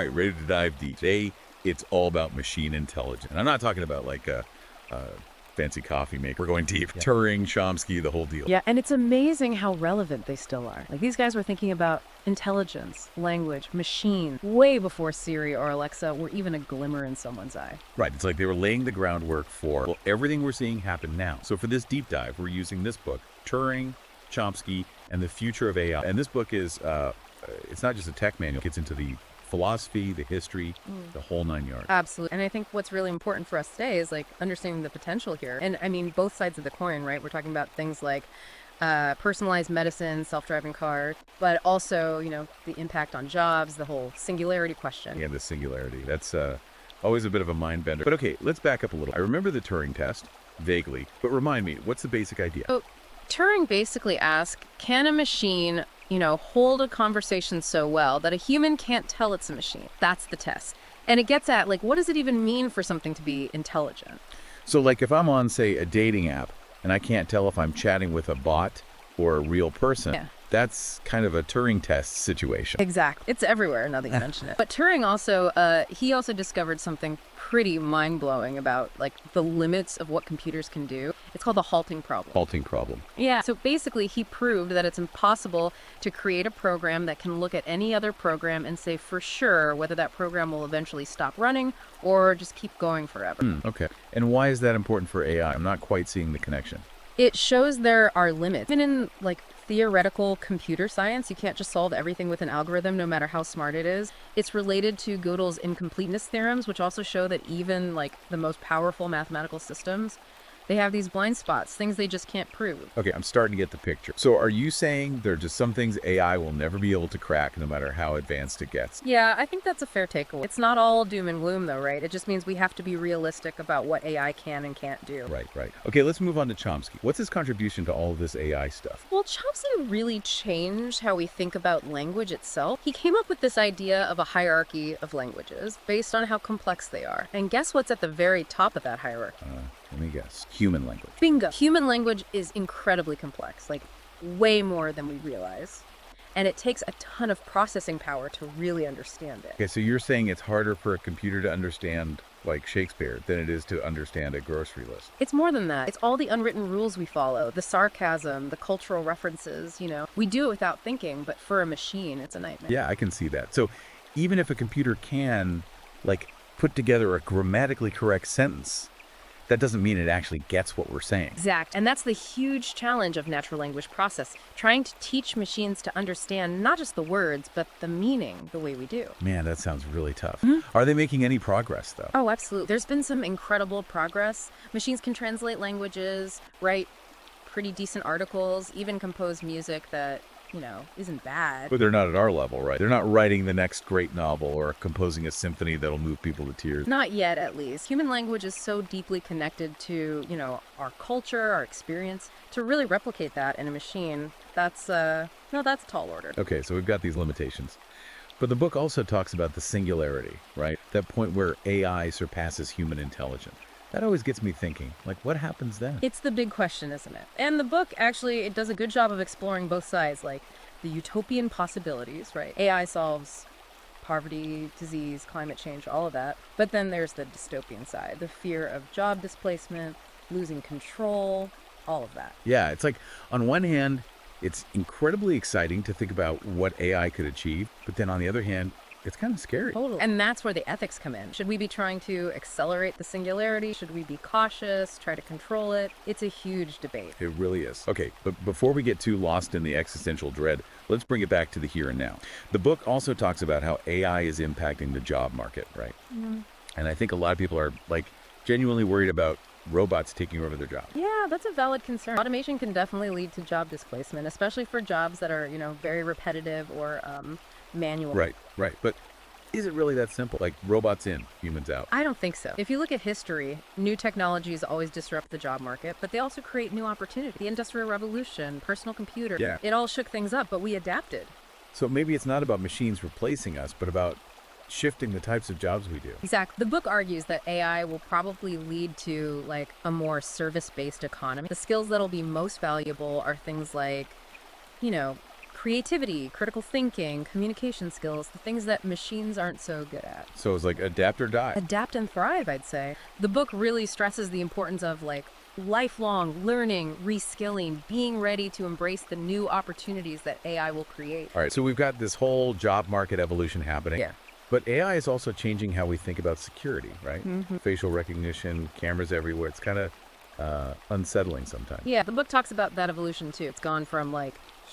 right, ready to dive deep. Today, it's all about machine intelligence. And I'm not talking about like a fancy coffee maker. We're going deep. Yeah. Turing, Chomsky, the whole deal. Yeah, and it's amazing how relevant they still are. Like, these guys were thinking about intelligence, language, machine, way before Siri or Alexa were even a glimmer in someone's eye. Right. It's like they were laying the groundwork for, well, everything we're seeing happen now. So for this deep dive, we're using this book, Turing, Chomsky, and the Future of AI. And this book is, it's not just a tech manual. It gets into the philosophy, the history, the whole 9 yards. Absolutely. And I think what's really important for us today is like understanding the potential here. And I mean, both sides of the coin, right? We're talking about things like personalized medicine, self-driving car, but also, you know, the impact on jobs, the whole singularity question. Yeah, the singularity. That's always a bit of a mind bender. But okay, let's back up a little. I remember the Turing test, vaguely, but remind me, what's the basic idea? Oh, Turing basically asked, can a machine, you know, hold a conversation so well that a human can't tell it's a machine? That's the test. And it gets at, like, what does it even mean for something to be intelligent? So like if I'm on, say, a dating app, and I can't tell if I'm chatting with a bot or a real person, that's kind of a Turing test situation. Exactly. It's everywhere now that you mention it. But Turing also, he also discovered something pretty mind-blowing about like the limits of what computers can do. It's called the halting problem. Halting problem. Yeah. So basically he proved that it's impossible to create a program that can look at any other program and say for sure whether that program will eventually stop running or just keep going forever. Okay. And why is that important for AI? I'm not quite seeing the connection. It shows there are limits. Even in like theoretical computer science, you can't just solve everything with an algorithm, no matter how smart it is. It's related to Gödel's incompleteness theorems, which also show that even like the most powerful mathematical systems, they have these blind spots, things they just can't prove. Okay, I'm starting to get the picture. So are you saying there are just some things AI will never be able to crack no matter how advanced it gets? Yeah, I think that's a fair takeaway. It's not all doom and gloom though, right? It just means we have to be realistic about what AI can and can't do. Right. Okay, let's move on to Chomsky. What's his contribution to all of this AI stuff? Well, Chomsky really changed how we think about language itself. He came up with this idea of a hierarchy of languages based on how complex they are. And guess what's at the very top of that hierarchy? Let me guess. Human language. Bingo. Human language is incredibly complex, like way more than we realize. And it takes a ton of processing power to really understand it. Okay, so you're saying it's harder for a computer to understand like Shakespeare than it is to understand a grocery list. It's more than that. It's all the unwritten rules we follow, the sarcasm, the cultural references, you know. We do it without thinking, but for a machine, it's a nightmare. Yeah, I can see that. So even if a computer can like put together a grammatically correct sentence, that doesn't mean it actually gets what we're saying. Exact. And that's the huge challenge of natural language process, trying to teach machines to understand not just the words, but the meaning the way we do. Man, that sounds really tough. Are they making any progress, though? Oh, absolutely. There's been some incredible progress. Machines can translate languages, write pretty decent articles, even compose music that, you know, isn't bad. But they're not at our level, right? They're not writing the next great novel or composing a symphony that'll move people to tears. Not yet, at least. Human language is so deeply connected to, you know, our culture, our experience. To really replicate that in a machine, that's a tall order. Okay, so we've got these limitations. But the book also talks about the singularity, right? That point where AI surpasses human intelligence. That always gets me thinking, like, what happens then? It's the big question, isn't it? And the book, actually, it does a good job of exploring both sides, like the utopian possibilities, right? AI solves poverty, disease, climate change, all of that. But then there's the dystopian side, the fear of job displacement, losing control, all of that. Yeah, it's like, on one hand, it's incredibly exciting to think about what AI could achieve. But then on the other hand, it's kind of scary. Totally. And that's where the ethics come in. Should we be trying to accelerate the singularity? Should we be cautious, try to control it? It's a huge debate. It really is. Okay, but before we get too lost in the existential dread, let's bring it back to the here and now. The book also talks about how AI is impacting the job market, right? And I think a lot of people are like genuinely worried about robots taking over their jobs. Yeah, that's a valid concern. Automation can definitely lead to job displacement, especially for jobs that are, you know, very repetitive or manual. Right. But is it really that simple? Like robots in, humans out? I don't think so. If you look at history, new technologies always disrupt the job market, but they also create new opportunity. The Industrial Revolution, personal computer, it all shook things up, but we adapted. So maybe it's not about machines replacing us, but about shifting the types of jobs we do. Exactly. The book argues that AI will probably lead to like a more service-based economy. The skills that'll be most valuable are things like, you know, creativity, critical thinking, communication skills, the things that machines aren't so good at. So it's like adapt or die. Adapt and thrive, I'd say. The book really stresses the importance of lifelong learning, reskilling, being ready to embrace the new opportunities that AI will create. All right, so we've got this whole job market evolution happening. Yeah. But AI is also changing how we think about security, right? Facial recognition, cameras everywhere. It's kind of unsettling sometimes. Yeah, the book talks about that evolution too. It's gone from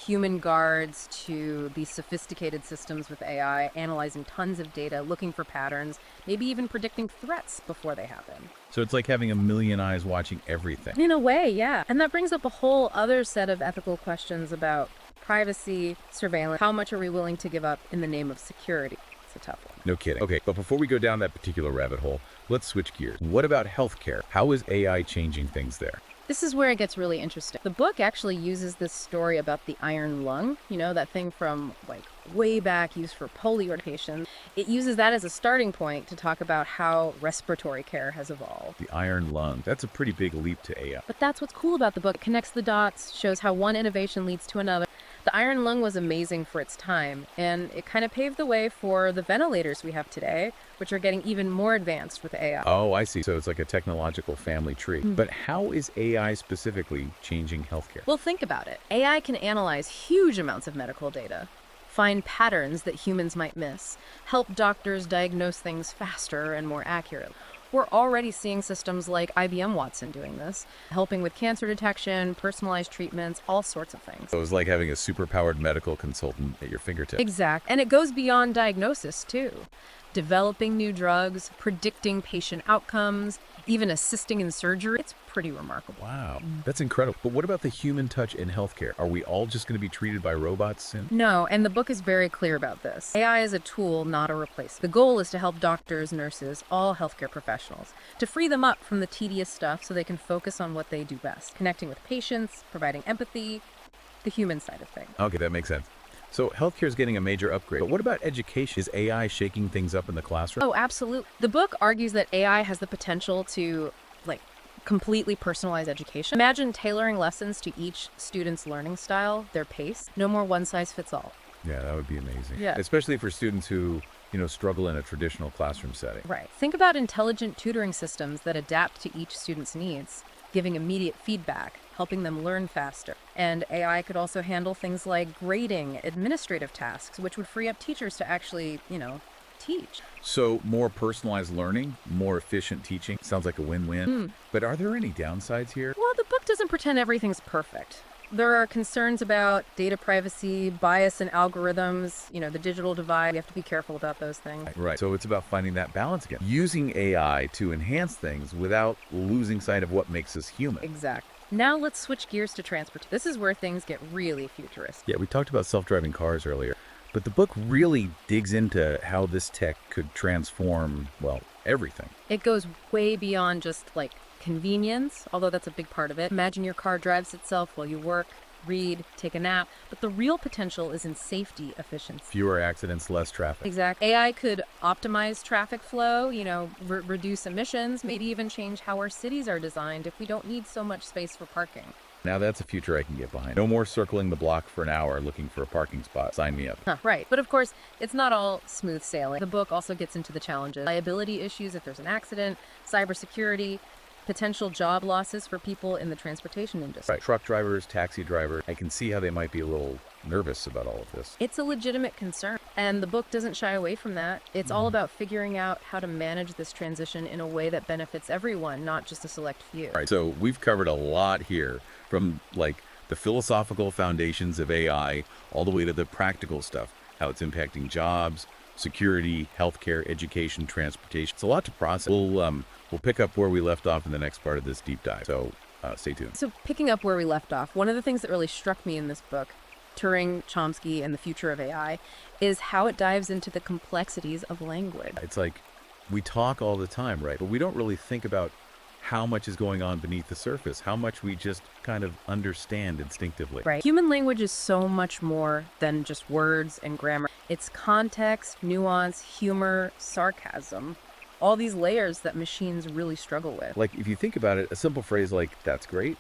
human guards to these sophisticated systems with AI, analyzing tons of data, looking for patterns, maybe even predicting threats before they happen. So it's like having a million eyes watching everything. In a way, yeah. And that brings up a whole other set of ethical questions about privacy, surveillance. How much are we willing to give up in the name of security? It's a tough one. No kidding. Okay, but before we go down that particular rabbit hole, let's switch gears. What about healthcare? How is AI changing things there? This is where it gets really interesting. The book actually uses this story about the iron lung, that thing from way back used for polio patients. It uses that as a starting point to talk about how respiratory care has evolved. The iron lung. That's a pretty big leap to AI. But that's what's cool about the book. It connects the dots, shows how one innovation leads to another. The iron lung was amazing for its time, and it kind of paved the way for the ventilators we have today, which are getting even more advanced with AI. Oh, I see. So it's like a technological family tree. But how is AI specifically changing healthcare? Well, think about it. AI can analyze huge amounts of medical data, find patterns that humans might miss, help doctors diagnose things faster and more accurately. We're already seeing systems like IBM Watson doing this, helping with cancer detection, personalized treatments, all sorts of things. So it's like having a superpowered medical consultant at your fingertips. Exactly. And it goes beyond diagnosis, too. Developing new drugs, predicting patient outcomes, even assisting in surgery. It's pretty remarkable. Wow, that's incredible. But what about the human touch in healthcare? Are we all just going to be treated by robots soon? No, and the book is very clear about this. AI is a tool, not a replacement. The goal is to help doctors, nurses, all healthcare professionals, to free them up from the tedious stuff so they can focus on what they do best, connecting with patients, providing empathy, the human side of things. Okay, that makes sense. So healthcare is getting a major upgrade. But what about education? Is AI shaking things up in the classroom? Oh, absolutely. The book argues that AI has the potential to, completely personalize education. Imagine tailoring lessons to each student's learning style, their pace. No more one size fits all. Yeah, that would be amazing. Yeah. Especially for students who, struggle in a traditional classroom setting. Right. Think about intelligent tutoring systems that adapt to each student's needs, giving immediate feedback, helping them learn faster. And AI could also handle things like grading, administrative tasks, which would free up teachers to actually, teach. So more personalized learning, more efficient teaching. Sounds like a win-win. But are there any downsides here? Well, the book doesn't pretend everything's perfect. There are concerns about data privacy, bias in algorithms, the digital divide. We have to be careful about those things. Right. So it's about finding that balance again. Using AI to enhance things without losing sight of what makes us human. Exactly. Now let's switch gears to transportation. This is where things get really futuristic. Yeah, we talked about self-driving cars earlier. But the book really digs into how this tech could transform, everything. It goes way beyond just convenience, although that's a big part of it. Imagine your car drives itself while you work, read, take a nap. But the real potential is in safety efficiency. Fewer accidents, less traffic. Exactly. AI could optimize traffic flow, reduce emissions, maybe even change how our cities are designed if we don't need so much space for parking. Now that's a future I can get behind. No more circling the block for an hour looking for a parking spot. Sign me up. Right. But of course, it's not all smooth sailing. The book also gets into the challenges. Liability issues if there's an accident, cybersecurity, potential job losses for people in the transportation industry. Right. Truck drivers, taxi drivers. I can see how they might be a little nervous about all of this. It's a legitimate concern, and the book doesn't shy away from that. It's all about figuring out how to manage this transition in a way that benefits everyone, not just a select few. All right, so we've covered a lot here, from the philosophical foundations of AI all the way to the practical stuff, how it's impacting jobs, security, healthcare, education, transportation. It's a lot to process. We'll pick up where we left off in the next part of this deep dive. So stay tuned. So picking up where we left off, one of the things that really struck me in this book, Turing, Chomsky, and the Future of AI, is how it dives into the complexities of language. It's like we talk all the time, right? But we don't really think about how much is going on beneath the surface, how much we just kind of understand instinctively. Right. Human language is so much more than just words and grammar. It's context, nuance, humor, sarcasm, all these layers that machines really struggle with. Like, if you think about it, a simple phrase like, "that's great,"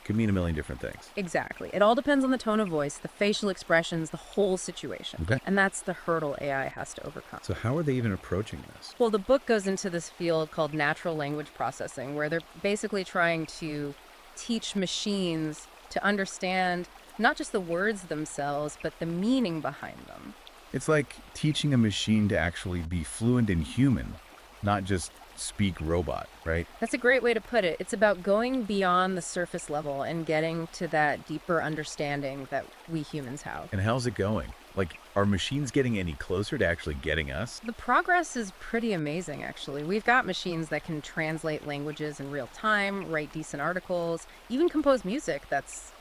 Could mean a million different things. Exactly. It all depends on the tone of voice, the facial expressions, the whole situation. Okay. And that's the hurdle AI has to overcome. So how are they even approaching this? Well, the book goes into this field called natural language processing, where they're basically trying to teach machines to understand not just the words themselves, but the meaning behind them. It's like teaching a machine to actually be fluent in human, not just speak robot, right? That's a great way to put it. It's about going beyond the surface level and getting to that deeper understanding that we humans have. And how's it going? Like, are machines getting any closer to actually getting us? The progress is pretty amazing, actually. We've got machines that can translate languages in real time, write decent articles, even compose music that's,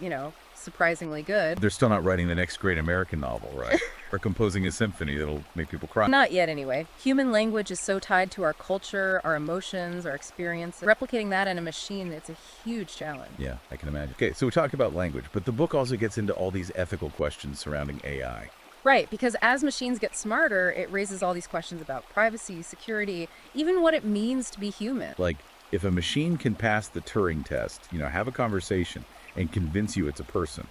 surprisingly good. They're still not writing the next great American novel, right? Or composing a symphony that'll make people cry. Not yet, anyway. Human language is so tied to our culture, our emotions, our experiences. Replicating that in a machine, it's a huge challenge. Yeah, I can imagine. Okay, so we talked about language, but the book also gets into all these ethical questions surrounding AI. Right, because as machines get smarter, it raises all these questions about privacy, security, even what it means to be human. Like, if a machine can pass the Turing test, have a conversation and convince you it's a person,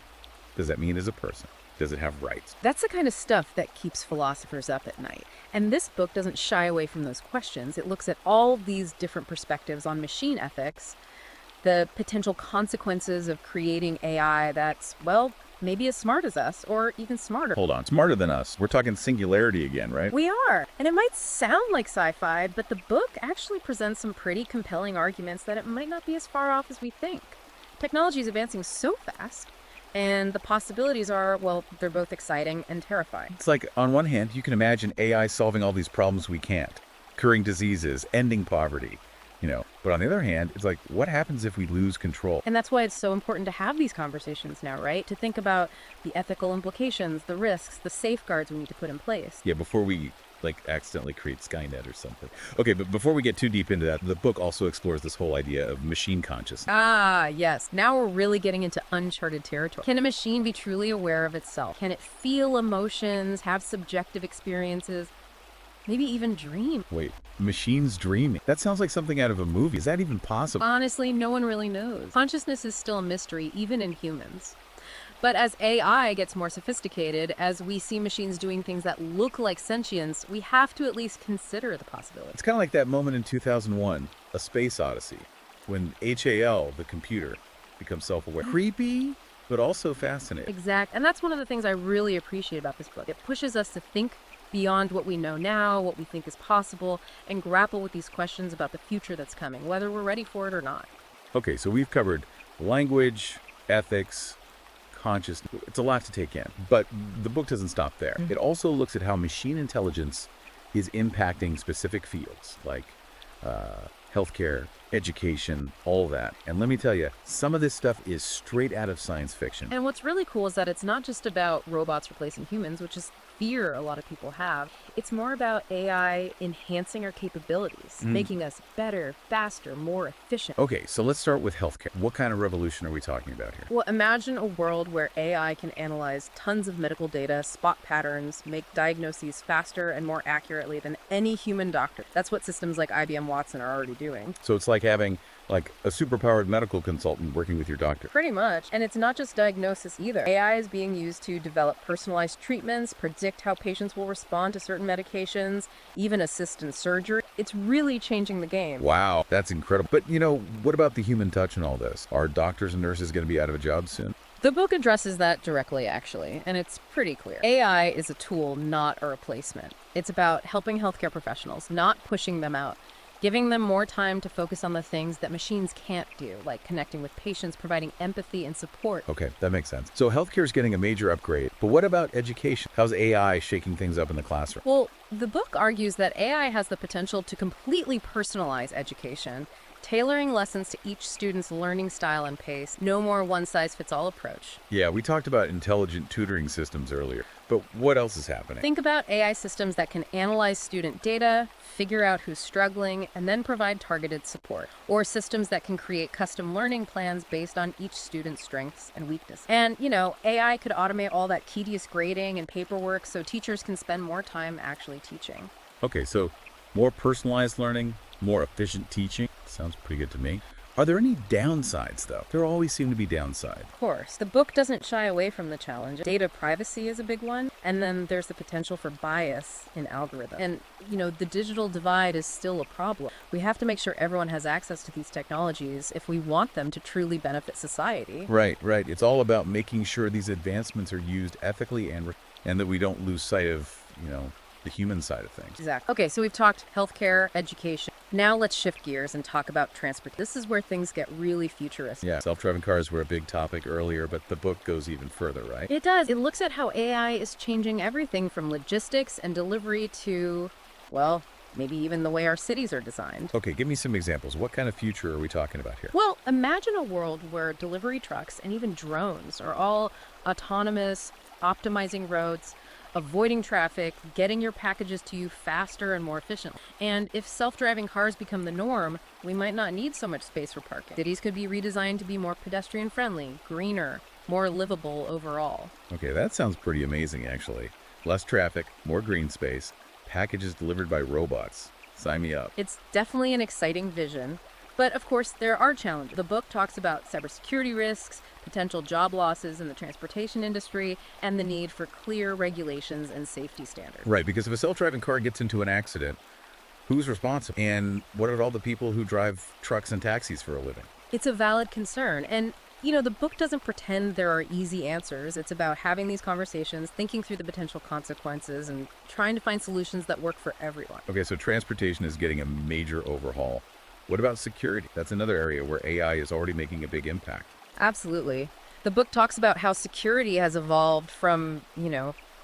does that mean it's a person? Does it have rights? That's the kind of stuff that keeps philosophers up at night. And this book doesn't shy away from those questions. It looks at all these different perspectives on machine ethics, the potential consequences of creating AI that's, maybe as smart as us, or even smarter. Hold on, smarter than us. We're talking singularity again, right? We are. And it might sound like sci-fi, but the book actually presents some pretty compelling arguments that it might not be as far off as we think. Technology is advancing so fast, and the possibilities are, they're both exciting and terrifying. It's like, on one hand, you can imagine AI solving all these problems we can't, curing diseases, ending poverty, But on the other hand, it's like, what happens if we lose control? And that's why it's so important to have these conversations now, right? To think about the ethical implications, the risks, the safeguards we need to put in place. Yeah, before we accidentally create Skynet or something. Okay, but before we get too deep into that, the book also explores this whole idea of machine consciousness. Ah, yes. Now we're really getting into uncharted territory. Can a machine be truly aware of itself? Can it feel emotions, have subjective experiences, maybe even dream? Wait, machines dreaming? That sounds like something out of a movie. Is that even possible? Honestly, no one really knows. Consciousness is still a mystery, even in humans. But as AI gets more sophisticated, as we see machines doing things that look like sentience, we have to at least consider the possibility. It's kind of like that moment in 2001, A Space Odyssey, when HAL, the computer, becomes self-aware. Creepy, but also fascinating. Exact. And that's one of the things I really appreciate about this book. It pushes us to think beyond what we know now, what we think is possible, and grapple with these questions about the future that's coming, whether we're ready for it or not. Okay, so we've covered language, ethics, consciousness. It's a lot to take in, but the book doesn't stop there. It also looks at how machine intelligence is impacting specific fields like healthcare, education, all that. And let me tell you, some of this stuff is straight out of science fiction. And what's really cool is that it's not just about robots replacing humans, which is fear a lot of people have. It's more about AI enhancing our capabilities, making us better, faster, more efficient. Okay, so let's start with healthcare. What kind of revolution are we talking about here? Well, imagine a world where AI can analyze tons of medical data, spot patterns, make diagnoses faster and more accurately than any human doctor. That's what systems like IBM Watson are already doing. So it's like having a superpowered medical consultant working with your doctor. Pretty much. And it's not just diagnosis either. AI is being used to develop personalized treatments, predict how patients will respond to certain medications, even assist in surgery. It's really changing the game. Wow, that's incredible. But, what about the human touch in all this? Are doctors and nurses going to be out of a job soon? The book addresses that directly, actually, and it's pretty clear. AI is a tool, not a replacement. It's about helping healthcare professionals, not pushing them out. Giving them more time to focus on the things that machines can't do, like connecting with patients, providing empathy and support. Okay, that makes sense. So healthcare is getting a major upgrade, but what about education? How's AI shaking things up in the classroom? Well, the book argues that AI has the potential to completely personalize education, tailoring lessons to each student's learning style and pace. No more one-size-fits-all approach. Yeah, we talked about intelligent tutoring systems earlier, but what else is happening? Think about AI systems that can analyze student data, figure out who's struggling, and then provide targeted support. Or systems that can create custom learning plans based on each student's strengths and weaknesses. And, AI could automate all that tedious grading and paperwork so teachers can spend more time actually teaching. Okay, so more personalized learning, more efficient teaching. Sounds pretty good to me. Are there any downsides, though? There always seem to be downsides. Of course, the book doesn't shy away from the challenge. Data privacy is a big one, and then there's the potential for bias in algorithms. And, the digital divide is still a problem. We have to make sure everyone has access to these technologies if we want them to truly benefit society. Right. It's all about making sure these advancements are used ethically and that we don't lose sight of, the human side of things. Exactly. Okay, so we've talked healthcare, education. Now let's shift gears and talk about transport. This is where things get really futuristic. Yeah, self-driving cars were a big topic earlier, but the book goes even further, right? It does. It looks at how AI is changing everything from logistics and delivery to, well, maybe even the way our cities are designed. Okay, give me some examples. What kind of future are we talking about here? Well, imagine a world where delivery trucks and even drones are all autonomous, optimizing roads, avoiding traffic, getting your packages to you faster and more efficiently. And if self-driving cars become the norm, we might not need so much space for parking. Cities could be redesigned to be more pedestrian-friendly, greener, more livable overall. Okay, that sounds pretty amazing, actually. Less traffic, more green space, packages delivered by robots. Sign me up. It's definitely an exciting vision, but of course there are challenges. The book talks about cybersecurity risks, potential job losses in the transportation industry, and the need for clear regulations and safety standards. Right, because if a self-driving car gets into an accident, who's responsible? And what are all the people who drive trucks and taxis for a living? It's a valid concern, and the book doesn't pretend there are easy answers. It's about having these conversations, thinking through the potential consequences, and trying to find solutions that work for everyone. Okay, so transportation is getting a major overhaul. What about security? That's another area where AI is already making a big impact. Absolutely. The book talks about how security has evolved from,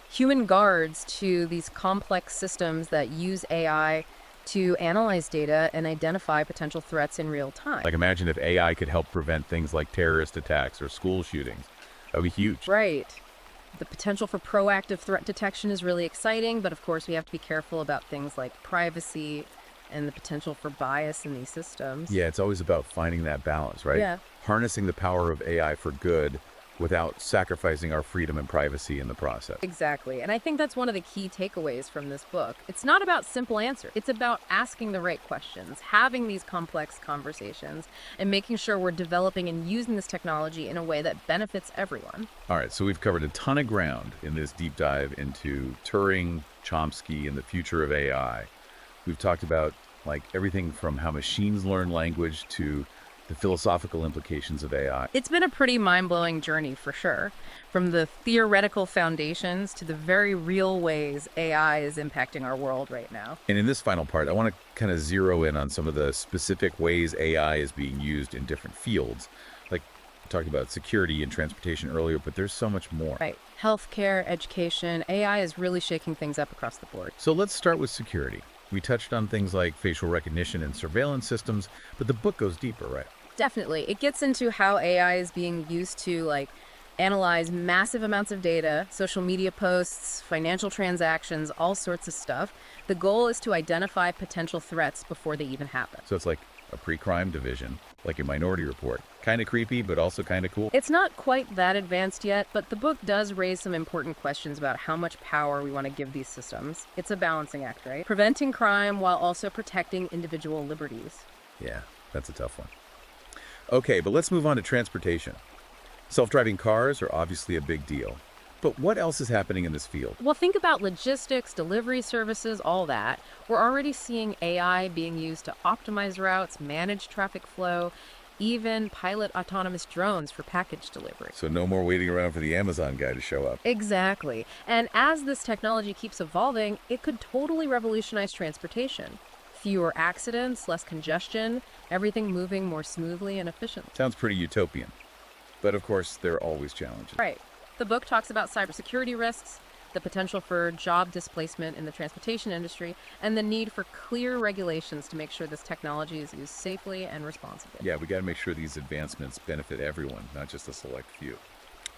human guards to these complex systems that use AI to analyze data and identify potential threats in real time. Like, imagine if AI could help prevent things like terrorist attacks or school shootings. That would be huge. Right. The potential for proactive threat detection is really exciting, but of course we have to be careful about things like privacy and the potential for bias in these systems. Yeah, it's always about finding that balance, right? Yeah. Harnessing the power of AI for good without sacrificing our freedom and privacy in the process. Exactly. And I think that's one of the key takeaways from this book. It's not about simple answers. It's about asking the right questions, having these complex conversations, and making sure we're developing and using this technology in a way that benefits everyone. All right, so we've covered a ton of ground in this deep dive into Turing, Chomsky, and the future of AI. We've talked about everything from how machines learn language to the philosophical implications of AI. It's been a pretty mind-blowing journey for sure, from the theoretical foundations to the very real ways AI is impacting our world right now. And in this final part, I want to kind of zero in on some of the specific ways AI is being used in different fields. Like, we talked about security and transportation earlier, but there's so much more. Right. Healthcare, education, AI is really shaking things up across the board. So let's start with security. We touched on things like facial recognition and surveillance systems, but the book goes deeper, right? Definitely. It gets into how AI is being used to analyze massive amounts of data, social media posts, financial transactions, all sorts of stuff. The goal is to identify potential threats before they even happen. So it's like a pre-crime division, like a Minority Report. Kind of creepy, but also kind of cool. It's not quite that advanced yet, but the book does raise some important questions about how much power we want to give these systems. It's a balancing act, right? Preventing crime while also protecting individual liberties. Yeah, that's a tough one. Okay, but let's move on to transportation. Self-driving cars are obviously a big deal. But what else is happening in this field? Well, think about logistics, delivery services, all that. We're already seeing AI being used to optimize routes, manage traffic flow, even pilot autonomous drones for package delivery. So no more waiting around for the Amazon guy to show up. Exactly. And as this technology keeps evolving, it could totally revolutionize transportation. Fewer accidents, less congestion, everything moving more smoothly and efficiently. Sounds pretty utopian. But of course, there are always challenges. Right. The book talks about cybersecurity risks, the potential for job displacement in the transportation industry, and the need for clear regulations to make sure this technology is used safely and responsibly. Yeah, we got to make sure these advancements benefit everyone, not just a select few.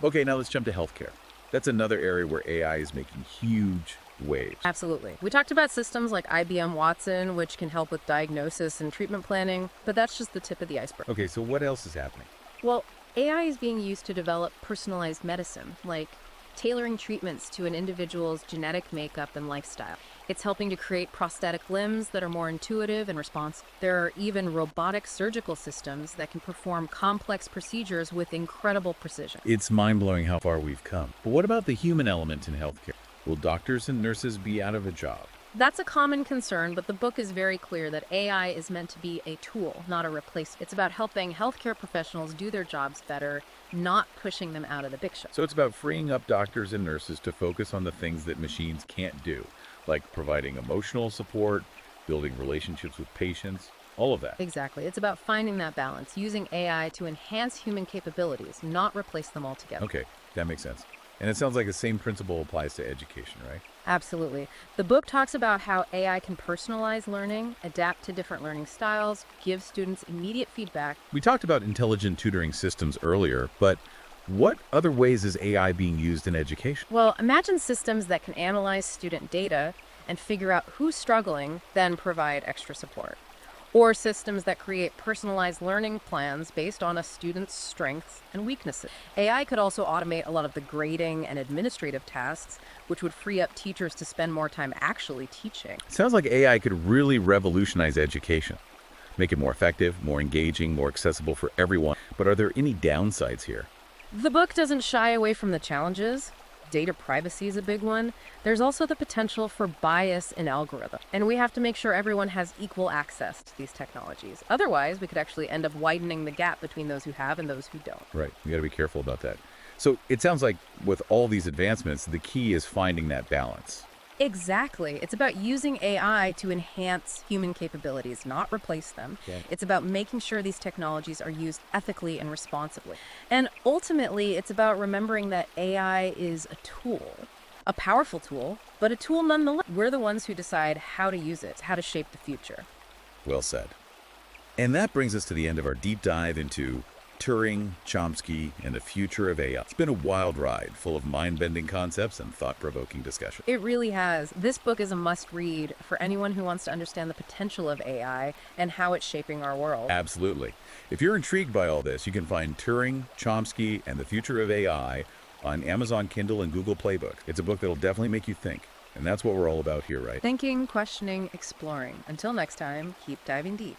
Okay, now let's jump to healthcare. That's another area where AI is making huge waves. Absolutely. We talked about systems like IBM Watson, which can help with diagnosis and treatment planning, but that's just the tip of the iceberg. Okay, so what else is happening? Well, AI is being used to develop personalized medicine, like tailoring treatments to an individual's genetic makeup and lifestyle. It's helping to create prosthetic limbs that are more intuitive and responsive. There are even robotic surgical systems that can perform complex procedures with incredible precision. It's mind-blowing how far we've come. But what about the human element in healthcare? Will doctors and nurses be out of a job? That's a common concern, but the book is very clear that AI is meant to be a tool, not a replacement. It's about helping healthcare professionals do their jobs better, not pushing them out of the picture. So it's about freeing up doctors and nurses to focus on the things that machines can't do, like providing emotional support, building relationships with patients, all of that. Exactly. It's about finding that balance, using AI to enhance human capabilities, not replace them altogether. Okay, that makes sense. And it sounds like the same principle applies to education, right? Absolutely. The book talks about how AI can personalize learning, adapt to different learning styles, give students immediate feedback. We talked about intelligent tutoring systems earlier, but what other ways is AI being used in education? Well, imagine systems that can analyze student data and figure out who's struggling, then provide extra support. Or systems that create personalized learning plans based on a student's strengths and weaknesses. AI could also automate a lot of the grading and administrative tasks, which would free up teachers to spend more time actually teaching. It sounds like AI could really revolutionize education, make it more effective, more engaging, more accessible for everyone. But are there any downsides here? The book doesn't shy away from the challenges. Data privacy is a big one. There's also the potential for bias in algorithms. And we have to make sure everyone has equal access to these technologies. Otherwise, we could actually end up widening the gap between those who have and those who don't. Right, you got to be careful about that. So it sounds like with all these advancements, the key is finding that balance. Exactly. It's about using AI to enhance human capabilities, not replace them. Okay. It's about making sure these technologies are used ethically and responsibly. And ultimately, it's about remembering that AI is a tool, a powerful tool, but a tool nonetheless. We're the ones who decide how to use it, how to shape the future. Well said. And that brings us to the end of our deep dive into Turing, Chomsky, and the future of AI. It's been a wild ride, full of mind-bending concepts and thought-provoking discussion. It really has. This book is a must-read for anyone who wants to understand the potential of AI and how it's shaping our world. Absolutely. If you're intrigued by all this, you can find Turing, Chomsky, and the Future of AI on Amazon Kindle and Google Playbook. It's a book that'll definitely make you think, and that's what we're all about here, right? Thinking, questioning, exploring. Until next time, keep diving deep.